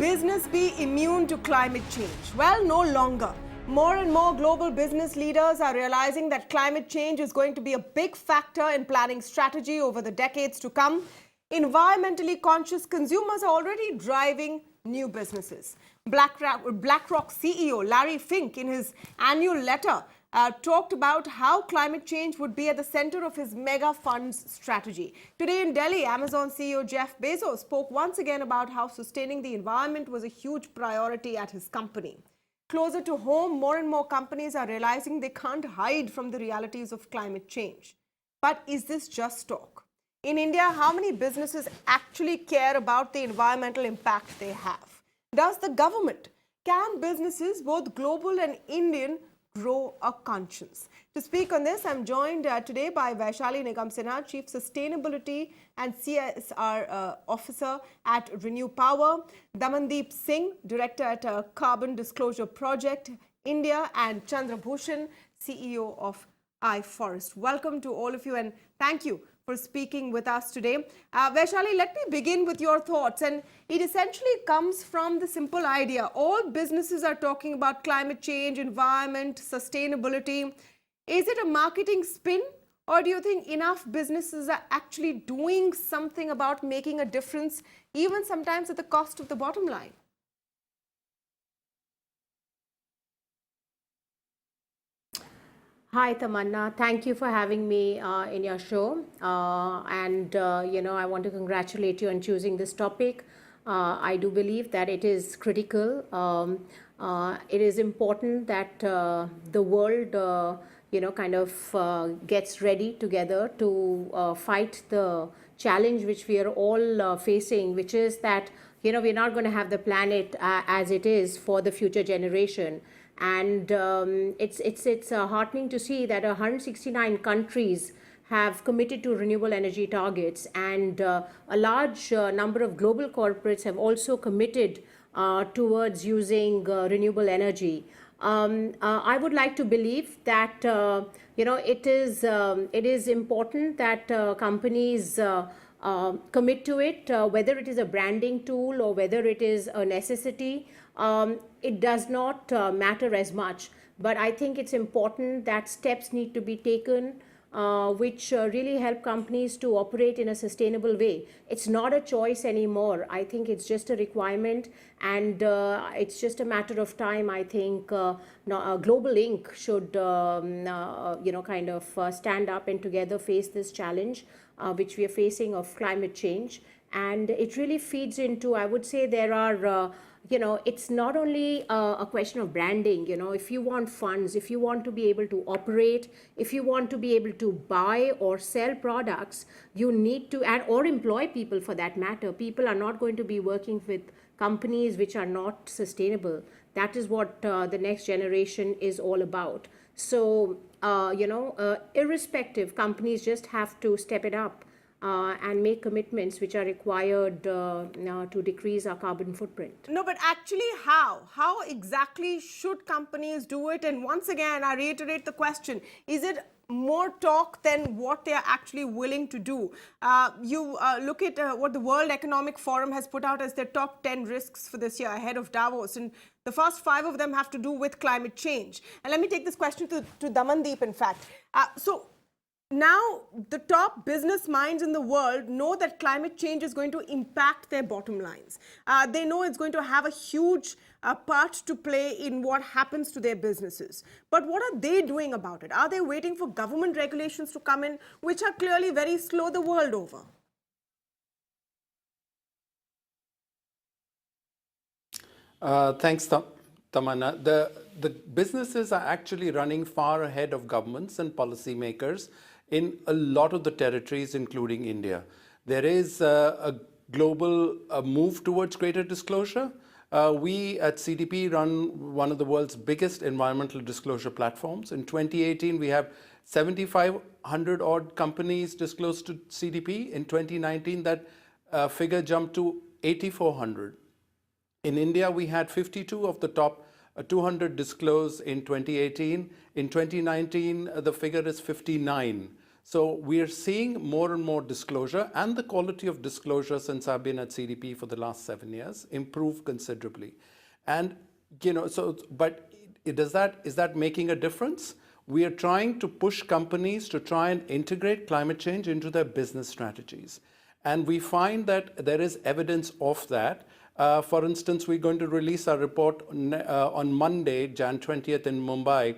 business be immune to climate change? Well, no longer. More and more global business leaders are realizing that climate change is going to be a big factor in planning strategy over the decades to come. Environmentally conscious consumers are already driving new businesses. BlackRock CEO Larry Fink, in his annual letter, talked about how climate change would be at the center of his mega funds strategy. Today in Delhi, Amazon CEO Jeff Bezos spoke once again about how sustaining the environment was a huge priority at his company. Closer to home, more and more companies are realizing they can't hide from the realities of climate change. But is this just talk? In India, how many businesses actually care about the environmental impact they have? Does the government? Can businesses, both global and Indian, grow a conscience? To speak on this, I'm joined today by Vaishali Nigam Sinha, Chief Sustainability and CSR Officer at Renew Power, Damandeep Singh, Director at Carbon Disclosure Project India, and Chandra Bhushan, CEO of iForest. Welcome to all of you and thank you for speaking with us today. Vaishali, let me begin with your thoughts. And it essentially comes from the simple idea. All businesses are talking about climate change, environment, sustainability. Is it a marketing spin? Or do you think enough businesses are actually doing something about making a difference, even sometimes at the cost of the bottom line? Hi, Tamanna. Thank you for having me in your show. I want to congratulate you on choosing this topic. I do believe that it is critical. It is important that the world, gets ready together to fight the challenge which we are all facing, which is that, we're not going to have the planet as it is for the future generation. And it's heartening to see that 169 countries have committed to renewable energy targets, and a large number of global corporates have also committed towards using renewable energy. I would like to believe that it is important that companies commit to it, whether it is a branding tool or whether it is a necessity. It does not matter as much, but I think it's important that steps need to be taken which really help companies to operate in a sustainable way. It's not a choice anymore. I think it's just a requirement, and it's just a matter of time. I think Global Inc. should, stand up and together face this challenge which we are facing of climate change. And it really feeds into, I would say, there are it's not only a question of branding. If you want funds, if you want to be able to operate, if you want to be able to buy or sell products, you need to add or employ people for that matter. People are not going to be working with companies which are not sustainable. That is what the next generation is all about. So, irrespective, companies just have to step it up and make commitments which are required to decrease our carbon footprint. No, but actually how? How exactly should companies do it? And once again, I reiterate the question, is it more talk than what they are actually willing to do? You look at what the World Economic Forum has put out as their top 10 risks for this year ahead of Davos. And the first 5 of them have to do with climate change. And let me take this question to Damandeep, in fact. Now, the top business minds in the world know that climate change is going to impact their bottom lines. They know it's going to have a huge part to play in what happens to their businesses. But what are they doing about it? Are they waiting for government regulations to come in, which are clearly very slow the world over? Thanks, Tamanna. The businesses are actually running far ahead of governments and policymakers in a lot of the territories, including India. There is a global move towards greater disclosure. We at CDP run one of the world's biggest environmental disclosure platforms. In 2018, we have 7,500 odd companies disclosed to CDP. In 2019, that figure jumped to 8,400. In India, we had 52 of the top 200 disclosed in 2018. In 2019, the figure is 59. So we are seeing more and more disclosure, and the quality of disclosure since I've been at CDP for the last 7 years improve considerably. And but is that making a difference? We are trying to push companies to try and integrate climate change into their business strategies. And we find that there is evidence of that. For instance, we're going to release our report on Monday, Jan 20th in Mumbai,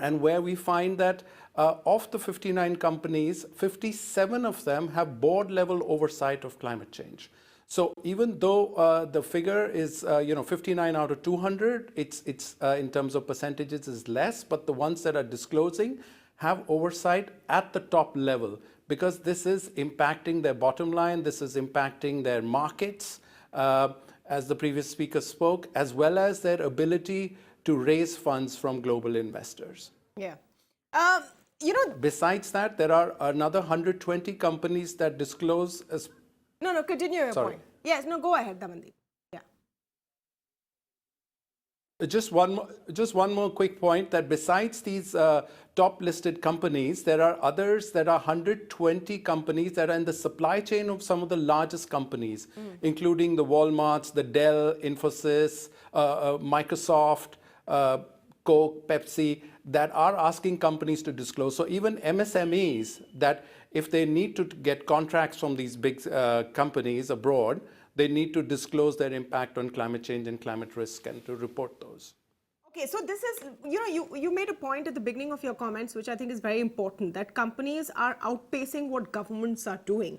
and where we find that of the 59 companies, 57 of them have board level oversight of climate change. So even though the figure is 59 out of 200, it's in terms of percentages is less, but the ones that are disclosing have oversight at the top level, because this is impacting their bottom line, this is impacting their markets, as the previous speaker spoke, as well as their ability to raise funds from global investors. Yeah. Besides that, there are another 120 companies that disclose as... No, continue your Sorry. point. Yes, no, go ahead, Damandeep. Yeah. Just one more quick point, that besides these top listed companies, there are others that are 120 companies that are in the supply chain of some of the largest companies, including the Walmarts, the Dell, Infosys, Microsoft, Coke, Pepsi, that are asking companies to disclose. So even MSMEs, that if they need to get contracts from these big companies abroad, they need to disclose their impact on climate change and climate risk and to report those. Okay, so this is, you made a point at the beginning of your comments, which I think is very important, that companies are outpacing what governments are doing.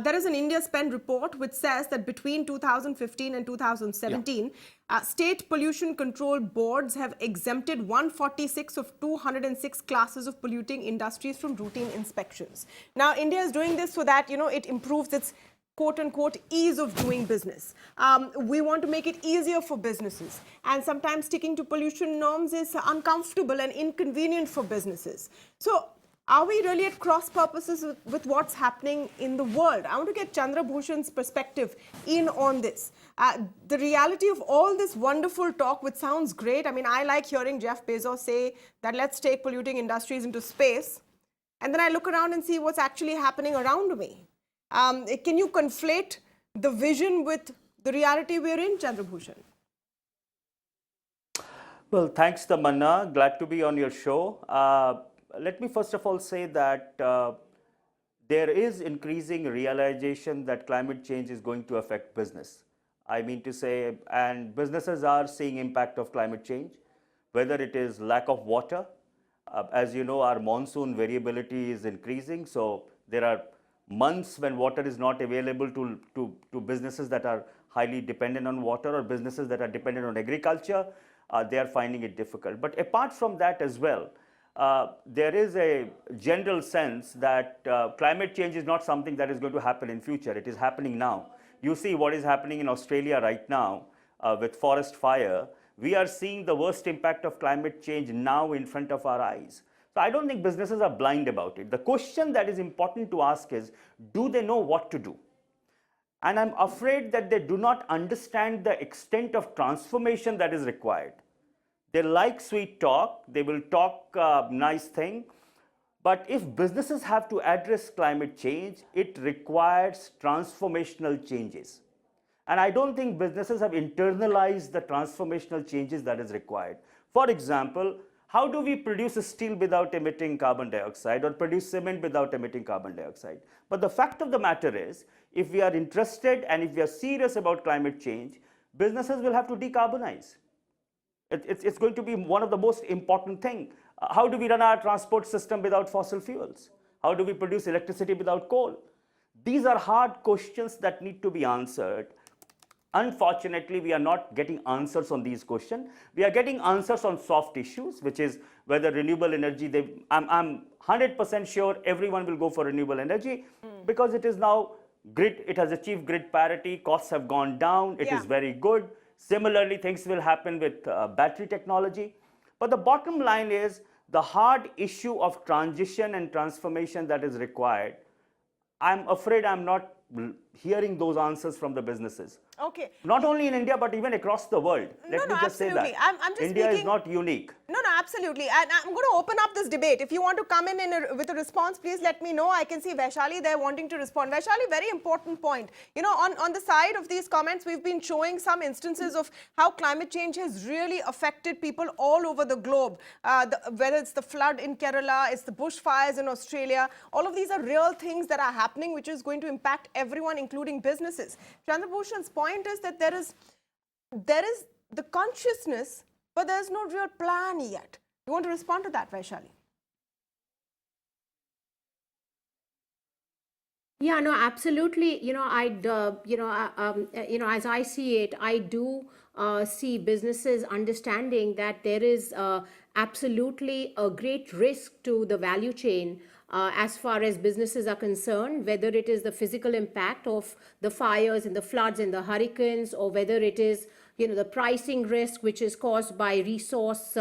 There is an India Spend report which says that between 2015 and 2017, state pollution control boards have exempted 146 of 206 classes of polluting industries from routine inspections. Now, India is doing this so that, it improves its quote-unquote ease of doing business. We want to make it easier for businesses. And sometimes sticking to pollution norms is uncomfortable and inconvenient for businesses. So are we really at cross purposes with what's happening in the world? I want to get Chandra Bhushan's perspective in on this. The reality of all this wonderful talk, which sounds great. I mean, I like hearing Jeff Bezos say that let's take polluting industries into space. And then I look around and see what's actually happening around me. Can you conflate the vision with the reality we're in, Chandra Bhushan? Well, thanks, Tamanna. Glad to be on your show. Let me first of all say that there is increasing realization that climate change is going to affect business. I mean to say, and businesses are seeing impact of climate change, whether it is lack of water. As you know, our monsoon variability is increasing, so there are months when water is not available to businesses that are highly dependent on water, or businesses that are dependent on agriculture. They are finding it difficult. But apart from that as well, there is a general sense that climate change is not something that is going to happen in future. It is happening now. You see what is happening in Australia right now with forest fire. We are seeing the worst impact of climate change now in front of our eyes. So I don't think businesses are blind about it. The question that is important to ask is, do they know what to do? And I'm afraid that they do not understand the extent of transformation that is required. They like sweet talk, they will talk nice thing, but if businesses have to address climate change, it requires transformational changes. And I don't think businesses have internalized the transformational changes that is required. For example, how do we produce a steel without emitting carbon dioxide, or produce cement without emitting carbon dioxide? But the fact of the matter is, if we are interested and if we are serious about climate change, businesses will have to decarbonize. It's going to be one of the most important things. How do we run our transport system without fossil fuels? How do we produce electricity without coal? These are hard questions that need to be answered. Unfortunately, we are not getting answers on these questions. We are getting answers on soft issues, which is whether renewable energy, I'm 100% sure everyone will go for renewable energy because it is now grid, it has achieved grid parity, costs have gone down, it is very good. Similarly, things will happen with battery technology. But the bottom line is the hard issue of transition and transformation that is required. I'm afraid I'm not hearing those answers from the businesses. Okay. Not only in India, but even across the world. Let me just say absolutely. that. I'm just India speaking, is not unique. No, absolutely. And I'm going to open up this debate. If you want to come in with a response, please let me know. I can see Vaishali there wanting to respond. Vaishali, very important point. You know, on the side of these comments, we've been showing some instances of how climate change has really affected people all over the globe. Whether it's the flood in Kerala, it's the bushfires in Australia. All of these are real things that are happening, which is going to impact everyone, including businesses. Chandrabhushan's point is that there is the consciousness, but there's no real plan yet. You want to respond to that, Vaishali? Yeah, no, absolutely. As I see it, I do see businesses understanding that there is absolutely a great risk to the value chain as far as businesses are concerned, whether it is the physical impact of the fires and the floods and the hurricanes, or whether it is the pricing risk which is caused by resource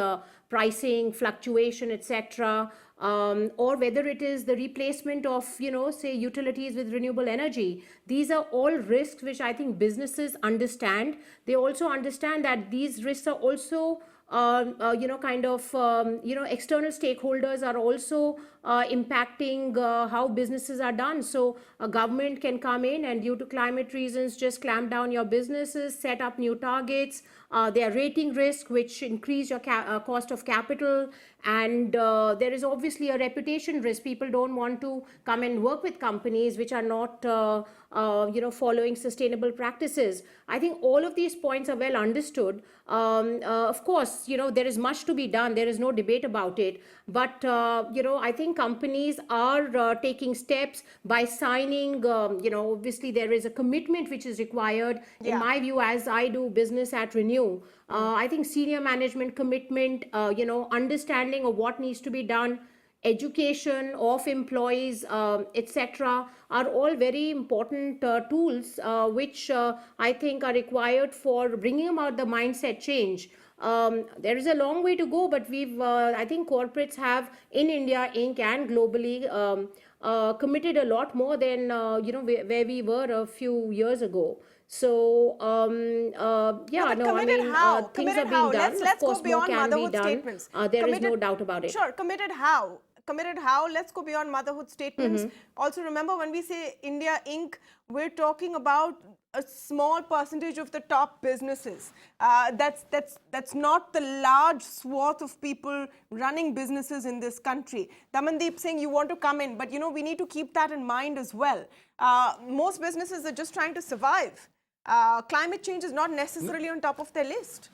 pricing fluctuation, etc., or whether it is the replacement of say utilities with renewable energy. These are all risks which I think businesses understand. They also understand that these risks are also external stakeholders are also impacting how businesses are done. So a government can come in and, due to climate reasons, just clamp down your businesses, set up new targets. They are rating risk, which increase your cost of capital, and there is obviously a reputation risk. People don't want to come and work with companies which are not following sustainable practices. I think all of these points are well understood. Of course, there is much to be done. There is no debate about it. But, I think companies are taking steps by signing, obviously there is a commitment which is required. In my view, as I do business at Renew, I think senior management commitment, understanding of what needs to be done, education of employees, etc., are all very important tools which I think are required for bringing about the mindset change. There is a long way to go, but I think corporates have in India, Inc. and globally committed a lot more than where we were a few years ago. So things are being done. Let's Of course, go beyond more can be motherhood done. statements. There is no doubt about it. Sure, committed how? Committed how? Let's go beyond motherhood statements. Also, remember, when we say India Inc., we're talking about a small percentage of the top businesses. That's not the large swath of people running businesses in this country. Damandeep Singh, you want to come in, but we need to keep that in mind as well. Most businesses are just trying to survive. Climate change is not necessarily on top of their list.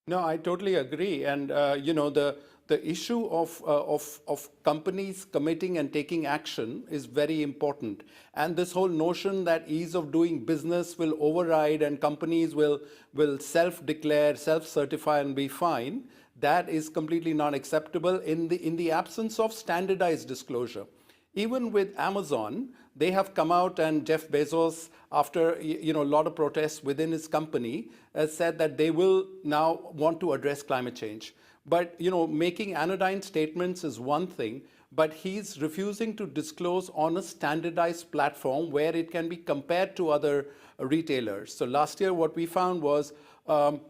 No, I totally agree. And, the issue of companies committing and taking action is very important. And this whole notion that ease of doing business will override and companies will self-declare, self-certify and be fine, that is completely not acceptable in the absence of standardized disclosure. Even with Amazon, they have come out, and Jeff Bezos, after a lot of protests within his company, has said that they will now want to address climate change. But making anodyne statements is one thing, but he's refusing to disclose on a standardized platform where it can be compared to other retailers. So last year, what we found was, of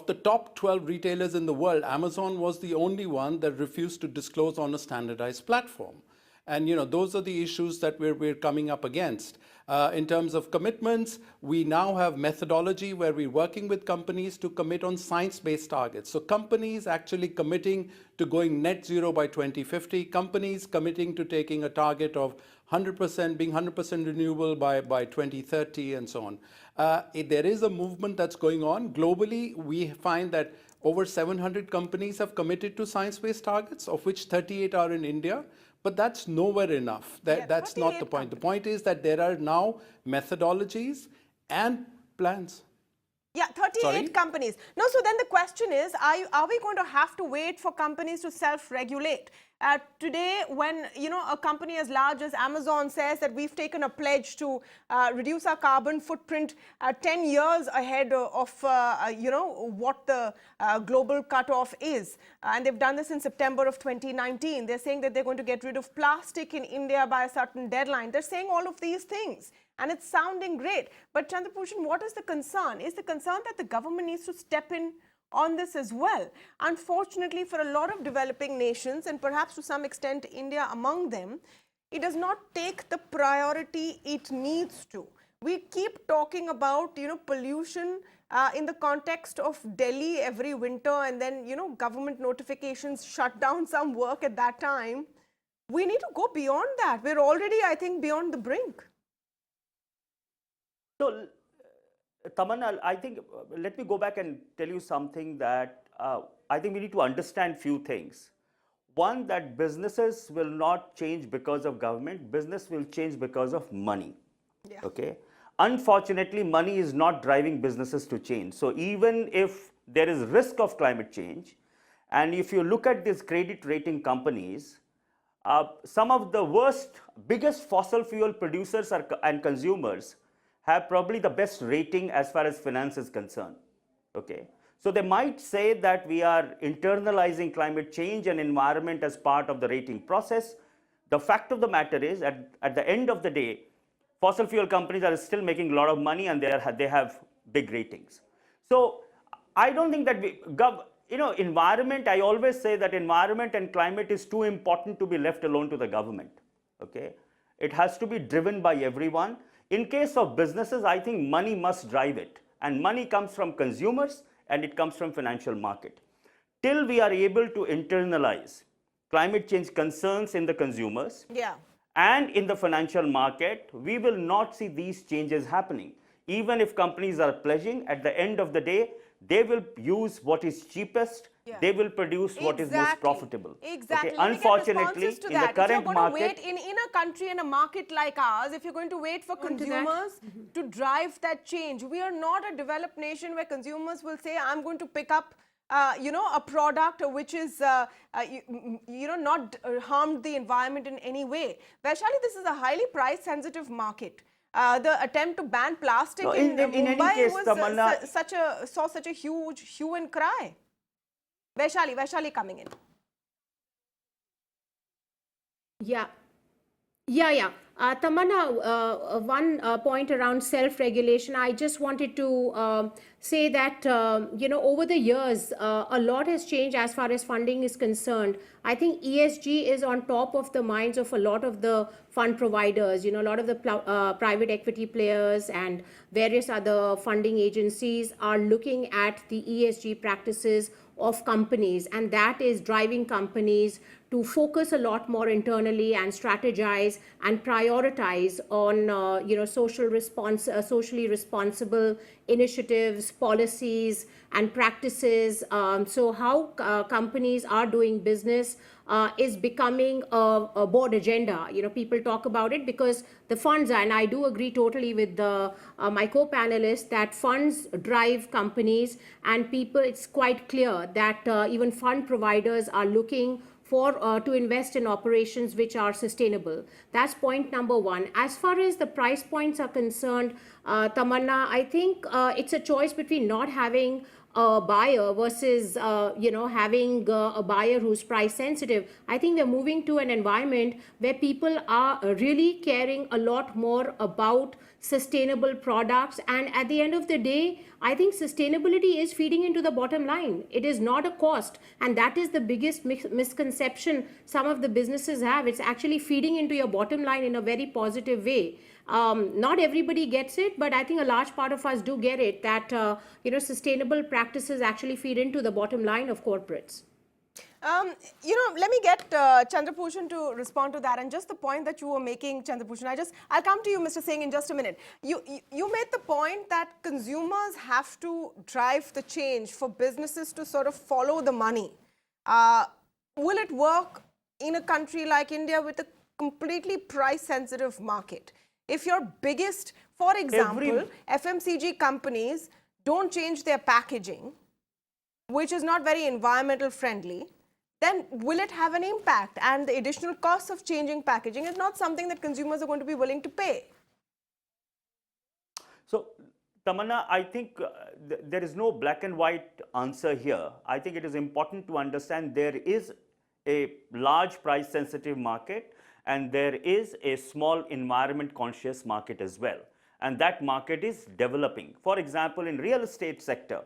the top 12 retailers in the world, Amazon was the only one that refused to disclose on a standardized platform. And those are the issues that we're coming up against. In terms of commitments, we now have methodology where we're working with companies to commit on science-based targets. So companies actually committing to going net zero by 2050, companies committing to taking a target of 100%, being 100% renewable by 2030, and so on. There is a movement that's going on. Globally, we find that over 700 companies have committed to science-based targets, of which 38 are in India. But that's nowhere enough. That's not the point. The point is that there are now methodologies and plans. Yeah, 38 Sorry? companies. No, so then the question is, are we going to have to wait for companies to self-regulate? Today, when a company as large as Amazon says that we've taken a pledge to reduce our carbon footprint 10 years ahead of what the global cutoff is, and they've done this in September of 2019. They're saying that they're going to get rid of plastic in India by a certain deadline. They're saying all of these things. And it's sounding great. But Chandrabhushan, what is the concern? Is the concern that the government needs to step in on this as well? Unfortunately, for a lot of developing nations, and perhaps to some extent India among them, it does not take the priority it needs to. We keep talking about, pollution in the context of Delhi every winter, and then, government notifications shut down some work at that time. We need to go beyond that. We're already, I think, beyond the brink. So, Tamanna, I think, let me go back and tell you something that I think we need to understand few things. One, that businesses will not change because of government. Business will change because of money. Yeah. Okay. Unfortunately, money is not driving businesses to change. So even if there is risk of climate change, and if you look at these credit rating companies, some of the biggest fossil fuel producers and consumers have probably the best rating as far as finance is concerned. Okay. So they might say that we are internalizing climate change and environment as part of the rating process. The fact of the matter is, at the end of the day, fossil fuel companies are still making a lot of money and they have big ratings. So I don't think that environment, I always say that environment and climate is too important to be left alone to the government. Okay. It has to be driven by everyone. In case of businesses, I think money must drive it. And money comes from consumers and it comes from financial market. Till we are able to internalize climate change concerns in the consumers and in the financial market, we will not see these changes happening. Even if companies are pledging, at the end of the day, they will use what is cheapest. They will produce what is most profitable. Exactly. Okay? Unfortunately, in the current market, in a country, in a market like ours, if you're going to wait for consumers to drive that change, we are not a developed nation where consumers will say, I'm going to pick up a product which is, not harmed the environment in any way. Vaishali, this is a highly price-sensitive market. The attempt to ban plastic in Mumbai case, saw such a huge hue and cry. Vaishali coming in. Yeah. Tamanna, one point around self-regulation, I just wanted to say that, over the years, a lot has changed as far as funding is concerned. I think ESG is on top of the minds of a lot of the fund providers, a lot of the private equity players and various other funding agencies are looking at the ESG practices of companies, and that is driving companies to focus a lot more internally and strategize and prioritize on socially responsible initiatives, policies and practices. So how companies are doing business is becoming a board agenda. People talk about it because the funds are, and I do agree totally with my co-panelists that funds drive companies, and people, it's quite clear that even fund providers are looking to invest in operations which are sustainable. That's point number one. As far as the price points are concerned, Tamanna, I think it's a choice between not having a buyer versus having a buyer who's price sensitive. I think we're moving to an environment where people are really caring a lot more about sustainable products, and at the end of the day, I think sustainability is feeding into the bottom line. It is not a cost, and that is the biggest misconception some of the businesses have. It's actually feeding into your bottom line in a very positive way. Not everybody gets it, but I think a large part of us do get it, that sustainable practices actually feed into the bottom line of corporates. Let me get Chandrabhushan to respond to that, and just the point that you were making, Chandrabhushan, I'll come to you, Mr. Singh, in just a minute. You made the point that consumers have to drive the change for businesses to sort of follow the money. Will it work in a country like India with a completely price-sensitive market? If your biggest, for example, FMCG companies don't change their packaging, which is not very environmental friendly, then will it have an impact? And the additional costs of changing packaging is not something that consumers are going to be willing to pay. So, Tamanna, I think there is no black and white answer here. I think it is important to understand there is a large price sensitive market and there is a small environment conscious market as well. And that market is developing. For example, in real estate sector,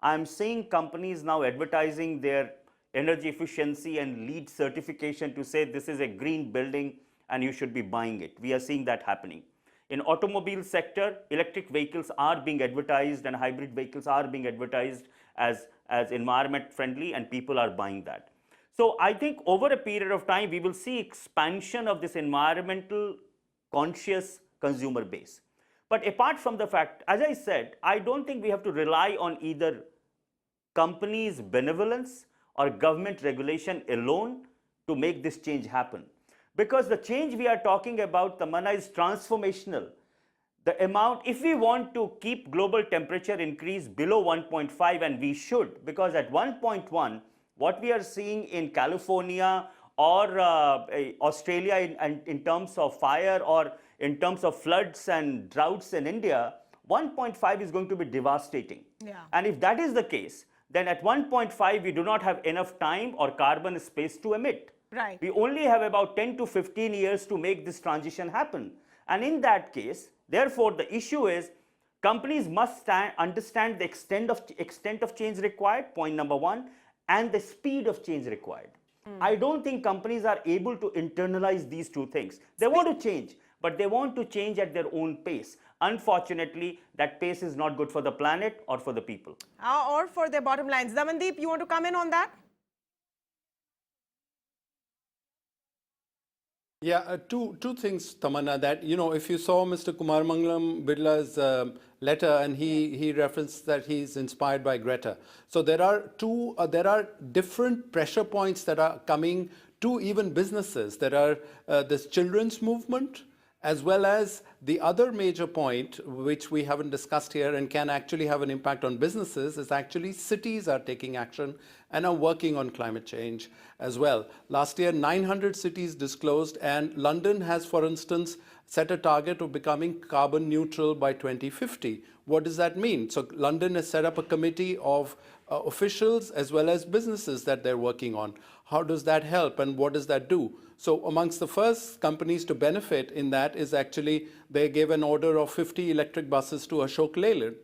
I'm seeing companies now advertising their energy efficiency and LEED certification to say this is a green building and you should be buying it. We are seeing that happening. In automobile sector, electric vehicles are being advertised and hybrid vehicles are being advertised as environment friendly and people are buying that. So I think over a period of time, we will see expansion of this environmental conscious consumer base. But apart from the fact, as I said, I don't think we have to rely on either companies' benevolence or government regulation alone to make this change happen. Because the change we are talking about, Tamanna, is transformational. The amount, if we want to keep global temperature increase below 1.5, and we should, because at 1.1, what we are seeing in California or Australia in terms of fire or in terms of floods and droughts in India, 1.5 is going to be devastating. Yeah. And if that is the case, then at 1.5, we do not have enough time or carbon space to emit. Right. We only have about 10 to 15 years to make this transition happen. And in that case, therefore, the issue is companies must understand the extent of change required, point number one, and the speed of change required. I don't think companies are able to internalize these two things. They want to change, but they want to change at their own pace. Unfortunately, that pace is not good for the planet or for the people. Or for their bottom lines. Damandeep, you want to come in on that? Yeah, two things, Tamanna, that, if you saw Mr. Kumar Mangalam Birla's letter, and he referenced that he's inspired by Greta. So there are different pressure points that are coming to even businesses. There are this children's movement, as well as the other major point, which we haven't discussed here and can actually have an impact on businesses, is actually cities are taking action and are working on climate change as well. Last year, 900 cities disclosed, and London has, for instance, set a target of becoming carbon neutral by 2050. What does that mean? So London has set up a committee of officials as well as businesses that they're working on. How does that help and what does that do? So amongst the first companies to benefit in that is actually they gave an order of 50 electric buses to Ashok Leyland.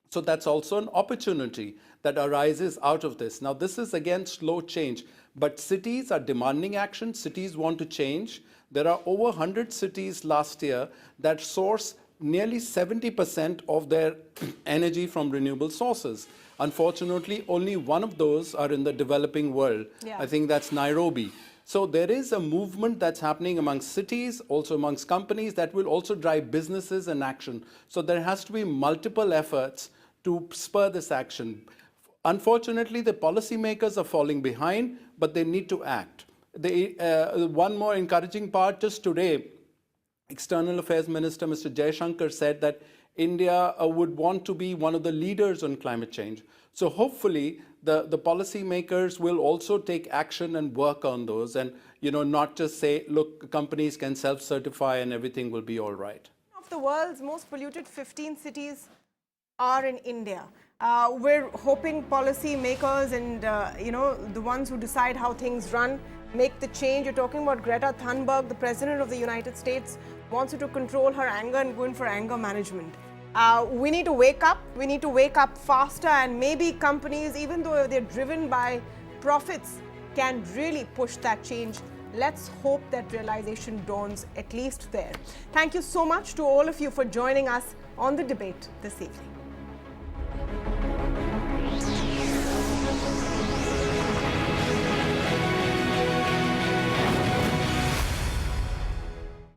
So that's also an opportunity that arises out of this. Now, this is again slow change, but cities are demanding action. Cities want to change. There are over 100 cities last year that source nearly 70% of their energy from renewable sources. Unfortunately, only one of those are in the developing world. Yeah. I think that's Nairobi. So there is a movement that's happening amongst cities, also amongst companies, that will also drive businesses and action. So there has to be multiple efforts to spur this action. Unfortunately, the policymakers are falling behind, but they need to act. One more encouraging part, just today, External Affairs Minister Mr. Jaishankar said that India would want to be one of the leaders on climate change. So hopefully the policymakers will also take action and work on those and not just say, look, companies can self-certify and everything will be all right. Of the world's most polluted 15 cities are in India. We're hoping policymakers and the ones who decide how things run make the change. You're talking about Greta Thunberg, the President of the United States, wants you to control her anger and go in for anger management. We need to wake up. We need to wake up faster, and maybe companies, even though they're driven by profits, can really push that change. Let's hope that realization dawns at least there. Thank you so much to all of you for joining us on the debate this evening.